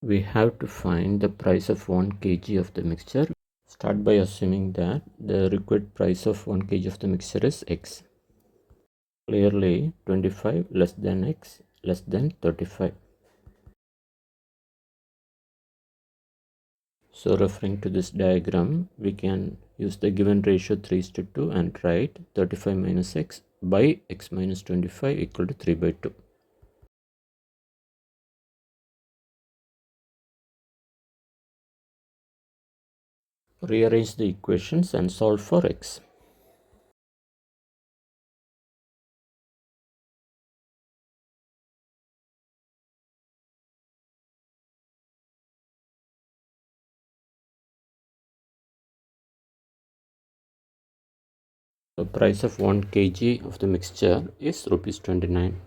We have to find the price of 1 kg of the mixture. Start by assuming that the required price of 1 kg of the mixture is x. Clearly 25 less than x less than 35. So referring to this diagram, we can use the given ratio 3:2 and write 35 minus x by x minus 25 equal to 3/2. Rearrange the equations and solve for x. The price of 1 kg of the mixture is rupees 29.